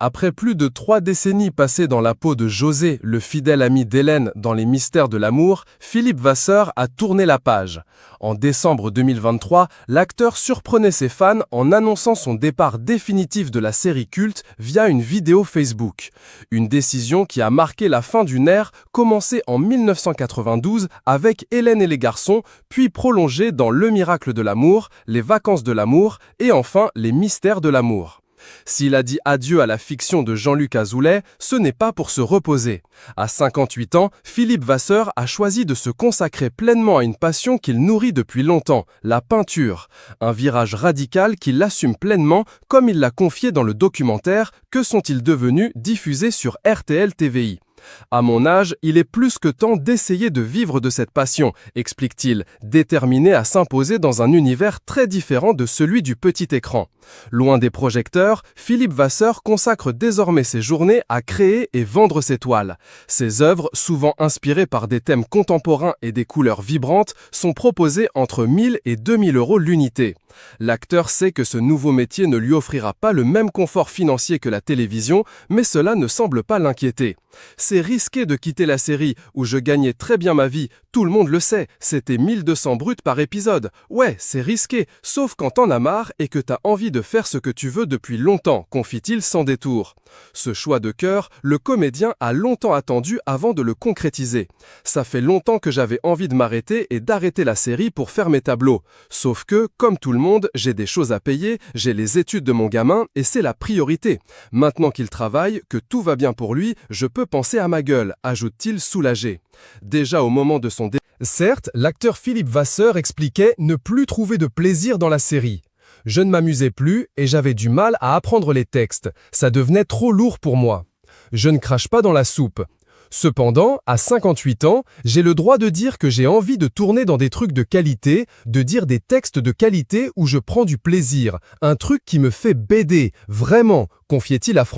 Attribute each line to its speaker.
Speaker 1: Après plus de 3 décennies passées dans la peau de José, le fidèle ami d'Hélène dans Les Mystères de l'amour, Philippe Vasseur a tourné la page. En décembre 2023, l'acteur surprenait ses fans en annonçant son départ définitif de la série culte via une vidéo Facebook. Une décision qui a marqué la fin d'une ère commencée en 1992 avec Hélène et les garçons, puis prolongée dans Le miracle de l'amour, Les vacances de l'amour et enfin Les Mystères de l'amour. S'il a dit adieu à la fiction de Jean-Luc Azoulay, ce n'est pas pour se reposer. À 58 ans, Philippe Vasseur a choisi de se consacrer pleinement à une passion qu'il nourrit depuis longtemps, la peinture. Un virage radical qu'il assume pleinement, comme il l'a confié dans le documentaire « Que sont-ils devenus ?», diffusé sur RTL TVI. À mon âge, il est plus que temps d'essayer de vivre de cette passion, explique-t-il, déterminé à s'imposer dans un univers très différent de celui du petit écran. Loin des projecteurs, Philippe Vasseur consacre désormais ses journées à créer et vendre ses toiles. Ses œuvres, souvent inspirées par des thèmes contemporains et des couleurs vibrantes, sont proposées entre 1000 et 2000 € l'unité. L'acteur sait que ce nouveau métier ne lui offrira pas le même confort financier que la télévision, mais cela ne semble pas l'inquiéter. C'est risqué de quitter la série où je gagnais très bien ma vie, tout le monde le sait, c'était 1200 bruts par épisode. Ouais, c'est risqué, sauf quand t'en as marre et que t'as envie de faire ce que tu veux depuis longtemps, confie-t-il sans détour. Ce choix de cœur, le comédien a longtemps attendu avant de le concrétiser. Ça fait longtemps que j'avais envie de m'arrêter et d'arrêter la série pour faire mes tableaux. Sauf que, comme tout le monde, j'ai des choses à payer, j'ai les études de mon gamin et c'est la priorité. Maintenant qu'il travaille, que tout va bien pour lui, je peux penser à ma gueule, ajoute-t-il soulagé. Déjà au moment de son Certes, l'acteur Philippe Vasseur expliquait ne plus trouver de plaisir dans la série. Je ne m'amusais plus et j'avais du mal à apprendre les textes. Ça devenait trop lourd pour moi. Je ne crache pas dans la soupe. Cependant, à 58 ans, j'ai le droit de dire que j'ai envie de tourner dans des trucs de qualité, de dire des textes de qualité où je prends du plaisir. Un truc qui me fait baider, vraiment, confiait-il à